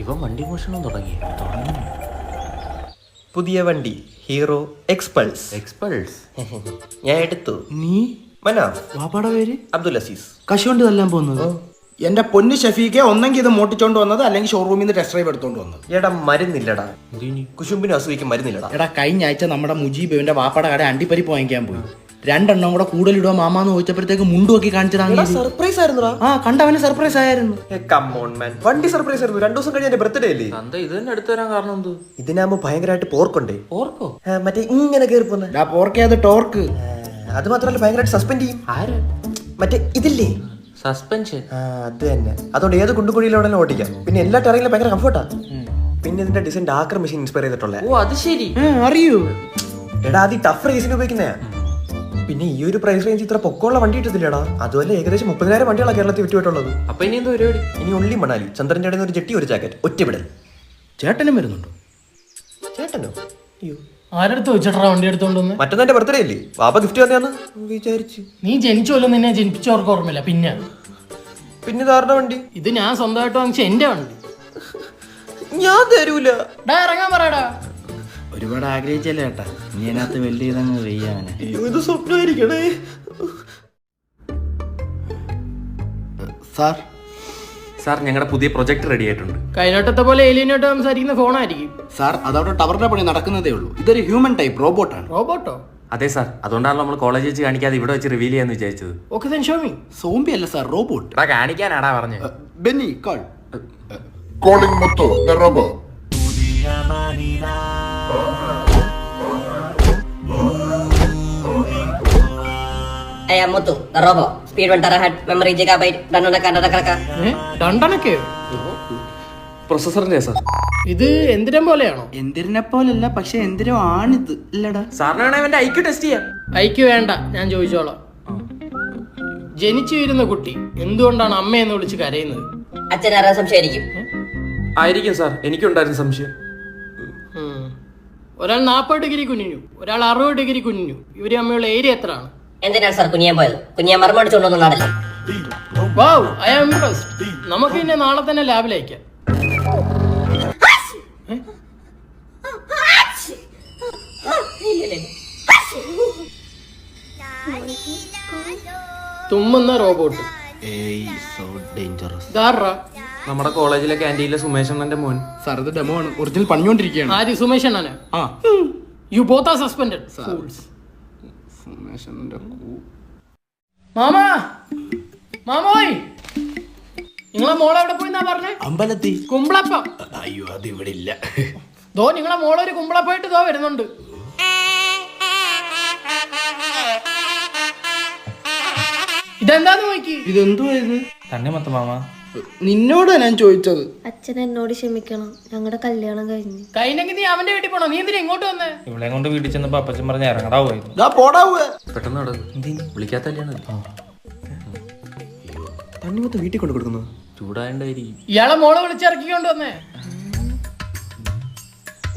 ഇവൻ വണ്ടി മോഷണം തുടങ്ങി. പുതിയ വണ്ടി ഹീറോ എക്സ്പൾസ്. ഞാൻ എടുത്തു. നീ മനാഫ്. വാപ്പാടെ പേര് അബ്ദുൽ അസീസ്. കശുകൊണ്ട് തല്ലാൻ പോകുന്നത്? എന്റെ പൊന്ന് ഷഫീഖെ, ഒന്നെങ്കിൽ ഇത് മോട്ടിച്ചോണ്ട് വന്നത്, അല്ലെങ്കിൽ ഷോറൂമിൽ നിന്ന് ടെസ്റ്റ് ഡ്രൈവ് എടുത്തോണ്ട് വന്നത്. എടാ മരുന്നില്ലടാ, കുശുമ്പിനും അസൂയിക്കും മരുന്നില്ലടാ. എടാ കഴിഞ്ഞ ആഴ്ച നമ്മുടെ മുജീബ് ഇവന്റെ വാപ്പാടെ കട അണ്ടിപ്പരിപ്പ് വാങ്ങിക്കാൻ പോയി. 2 എണ്ണം കൂടെ കൂടുതലിടുക മാമാന്ന് ചോദിച്ചപ്പോഴത്തേക്ക് മുണ്ടുമൊക്കെ കാണിച്ചതാണ്. സർപ്രൈസ് ആയിരുന്നുടാ. ആ കണ്ടവന് സർപ്രൈസ് ആയിരുന്നു. വണ്ടി സർപ്രൈസ് ആയിരുന്നു. 2 ദിവസം കഴിഞ്ഞ എന്റെ ബർത്ത്ഡേ അല്ലേ. എന്താ ഇത് തന്നെ എടുത്തു തരാൻ കാരണം എന്ത്? ഇതിനാകുമ്പോ ഭയങ്കരമായിട്ട് പോർക്കുണ്ടേ. ഓർക്കോ? മറ്റേ ഇങ്ങനെ കേറി പോന്നെ. പോർക്കേ അത് ടോർക്ക്. അത് മാത്രമല്ല ഭയങ്കരമായിട്ട് സസ്പെൻഡ് ചെയ്യും. ആര്? മറ്റേ ഇതില്ലേ സസ്പെൻഷൻ. അത് തന്നെ. അതുകൊണ്ട് ഏത് കുണ്ടുകുഴിയിലോടെ ഓടിക്കാം. പിന്നെ എല്ലാ ടെറയിലും ഭയങ്കര കംഫർട്ടാ. പിന്നെ ഇതിന്റെ ഡിസൈൻ ഡാക്കർ മെഷീൻ ഇൻസ്പയർ ചെയ്തിട്ടുള്ള. ഓ അത് ശരി. അറിയൂ എടാ അത് ടഫ് റേസിന് ഉപയോഗിക്കുന്നയാ. പിന്നെ ഈ ഒരു പ്രൈസ് റേഞ്ച് ഇത്ര പൊക്കമുള്ള വണ്ടി കിട്ടത്തില്ലടാ. അതുപോലെ ഏകദേശം 30,000 വണ്ടികളാണ് കേരളത്തിൽ വിറ്റുപോയിട്ടുള്ളത്. അപ്പൊ ഇനി എന്താ പരിപാടി? ഇനി ഉള്ളി മണാലി ചന്ദ്രന്റെ ഇടയിൽ ഒരു ജെട്ടി, ഒരു ജാക്കറ്റ്, ഒറ്റവിടൽ. ചേട്ടനും വരുന്നുണ്ടോ? ചേട്ടനോ? അയ്യോ, ആരെടുത്ത് വെച്ചിട്ടാ വണ്ടി എടുത്തോണ്ട് മറ്റൊന്നും എന്റെ ബർത്ത്ഡേ അല്ലേ, വാപ്പ ഗിഫ്റ്റ് തന്നെയാന്ന് വിചാരിച്ചു. നീ ജനിച്ചല്ലോ, നിന്നെ ജനിപ്പിച്ചവർക്ക് ഓർമ്മയില്ല. പിന്നെ ധാരണ വണ്ടി ഇത് ഞാൻ സ്വന്തമായിട്ട് വാങ്ങിച്ച എന്റെ വണ്ടി. ഞാൻ തരൂല. ഇറങ്ങാൻ പറയടാ. ഒരുപാട് ആഗ്രഹിച്ചല്ലേ ചേട്ടാ, നീ അതിനകത്ത് വെല്ല് ചെയ്തങ്ങ് വെയ്യാനെ. അയ്യോ ഇത് സ്വപ്നമായിരിക്കണേ. സാർ സാർ ഞങ്ങളുടെ പുതിയ പ്രൊജക്ട് റെഡി ആയിട്ടുണ്ട്. കൈനോട്ടത്തെ പോലെ ഏലിയനായിട്ട് സംസാരിക്കുന്ന ഫോണായിരിക്കും. സാർ അതവിടെ ടവറിന്റെ പണി നടക്കുന്നതേ ഉള്ളൂ. ഇതൊരു ഹ്യൂമൻ ടൈപ്പ് റോബോട്ടാണ്. റോബോട്ടോ? അതെ സാർ, അതുകൊണ്ടാണ് നമ്മൾ കോളേജ് വെച്ച് കാണിക്കാതെ ഇവിടെ വെച്ച് റിവീൽ ചെയ്യാന്ന് വിചാരിച്ചത്. Okay then show me. Zombie അല്ല സാർ, റോബോട്ട്. കാണിക്കാനാടാ പറഞ്ഞത്. Benny call. Calling Muttu, the robber. I am Muttu, the robot. Speed 1 terabyte, memory gigabyte, dannaka. രണ്ടെണ്ണൊക്കെയോ? പ്രൊസസറിന്റെ സാർ. ഇത് എന്തിരം പോലെയാണോ? എന്തിരിനെ പോലല്ല, പക്ഷെ എന്തിനും ആണിത് ഇല്ലടാ. സാറിനാണ് അവന്റെ ഐക്യു ടെസ്റ്റ് ചെയ്യാം. ഐക്യു വേണ്ട, ഞാൻ ചോദിച്ചോളാം. ജനിച്ചു വീരുന്ന കുട്ടി എന്തുകൊണ്ടാണ് അമ്മയെന്ന് വിളിച്ച് കരയുന്നത്? അച്ഛനാരാ സംശയമായിരിക്കും. ആയിരിക്കും സാർ, എനിക്കുണ്ടായിരുന്നു സംശയം. ഒരാൾ 40 ഡിഗ്രി കുനിഞ്ഞു, ഒരാൾ 60 ഡിഗ്രി കുനിഞ്ഞു. ഇവര് തമ്മിലുള്ള ഏരിയ എത്ര ആണ്? എന്തിനാണ് സാർ കുനിയാൻ പോയത്? കുനിയാൻ മർമ്മടിച്ചുകൊണ്ടൊന്നും നാടല്ലേ. Wow, I am impressed. നമുക്ക് ഇന്നെ നാളെ തന്നെ ലാബിൽ അയക്കാം. തുമ്മുന്ന റോബോട്ട്. നമ്മുടെ കോളേജിലെ ക്യാൻറ്റീനിലെ സുമേഷ് അണ്ണന്റെ മോൻ. സാർ ഇത് ഡെമോ ആണ്, ഒറിജിനൽ പണിഞ്ഞോണ്ടിരിക്കുകയാണ്. ആര്? സുമേഷ് അണ്ണനെ? You both are suspended. മാമാ, മാമോയ്, നിങ്ങളെ മോളെ എവിടെ പോയിന്നാ പറഞ്ഞേ? അമ്പലത്തിൽ. കുമ്പളപ്പം. അയ്യോ അത് ഇവിടെ ഇല്ല. ദോ നിങ്ങളെ മോളൊരു കുമ്പളപ്പായിട്ട് ദോ വരുന്നുണ്ട്. ഇതെന്താന്ന് നോക്കി. ഇതെന്തുവാ ഇത്? തന്നെ മൊത്തം മാമ. നിന്നോടാ ഞാൻ ചോദിച്ചത്. അച്ഛൻ എന്നോട് ക്ഷമിക്കണം, ഞങ്ങളുടെ കല്യാണം കഴിഞ്ഞു. കഴിഞ്ഞെങ്കിൽ നീ അവന്റെ വീട്ടിൽ പോണോ? നീ എന്തിനാ ഇങ്ങോട്ട് വന്നേ? ഇവളെ കൊണ്ട് വീട്ടിൽ ചെന്നപ്പോ അപ്പച്ചൻ പറഞ്ഞ ഇറങ്ങടാ പോയിരുന്നു. പെട്ടെന്ന് നടക്കും. വിളിക്കാത്തല്ലാണ്. തണ്ണിമൊത്തം വീട്ടിൽ കൊണ്ട് കൊടുക്കുന്നത് ചൂടായോണ്ടായിരിക്കും. ഇയാളെ മോളെ വിളിച്ചിറക്കിക്കൊണ്ട് വന്നേ.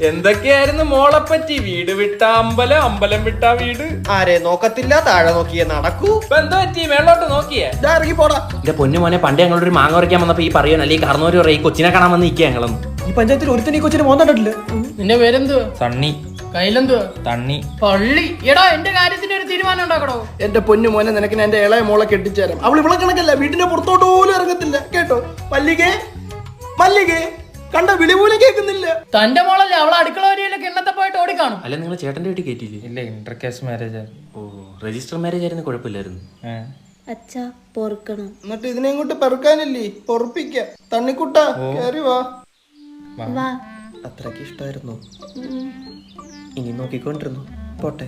എന്തൊക്കെയായിരുന്നു മോളെപ്പറ്റി? വീട് വിട്ട അമ്പലം, അമ്പലം വിട്ട വീട്. ആരെ നോക്കത്തില്ല, താഴെ നോക്കിയേ നടക്കൂ. എന്താ പറ്റി? മേളോട്ട് നോക്കിയേ. ഇറങ്ങി പോടാ. എന്റെ പൊന്നു മോനെ, പണ്ട് ഞങ്ങളൊരു മാങ്ങ പറിക്കാൻ വന്നപ്പോ ഈ പറയണം, അല്ലെങ്കിൽ കറന്നൂര് പറയും കൊച്ചിനെ കാണാൻ വന്ന് നിൽക്കുക ഞങ്ങളൊന്നും. ഈ പഞ്ചായത്തിൽ ഒരുത്തനെ കൊച്ചിന് മോൻ കണ്ടിട്ടില്ല. നിന്റെ പേരെന്തുവാ? സണ്ണി. കയ്യിലെന്തുവാ? തണ്ണി. പള്ളി. എടാ എന്റെ കാര്യത്തിന്റെ ഒരു തീരുമാനം ഉണ്ടാക്കണോ? എന്റെ പൊന്നു മോനെ, നിനക്ക് ഞാൻ എന്റെ ഇളയ മോളെ കെട്ടിച്ചേരാം. അവൾ ഇവിടെ കണക്കല്ല, വീട്ടിന്റെ പുറത്തോട്ട് പോലും ഇറങ്ങത്തില്ല കേട്ടോ. മല്ലികേ, മല്ലികേ, കണ്ട വിളി പോലും കേൾക്കുന്നില്ല. തന്റെ മോളല്ലേ, അവളെ അടുക്കള വരിയിലൊക്കെ എണ്ണത്തെ പോയിട്ട് ഓടിക്കാണും. അല്ല നിങ്ങൾ ചേട്ടന്റെ വീട്ടിൽ കയറ്റിയില്ലേ? ഇല്ല, ഇന്റർ കാസ്റ്റ് മാരേജ്. ഓ, രജിസ്റ്റർ മാരേജ് ആയിരുന്നു, കുഴപ്പമില്ലായിരുന്നു. അച്ഛാ പൊറുക്കണം. എന്നിട്ട് ഇതിനെ ഇങ്ങോട്ട് പെറുക്കാനില്ലേ, പൊറപ്പിക്ക. തണ്ണിക്കുട്ട കേറി വാ. വാ. അത്രക്ക് ഇഷ്ടമായിരുന്നു. ഇനി നോക്കിക്കൊണ്ടിരുന്നു. പോട്ടെ.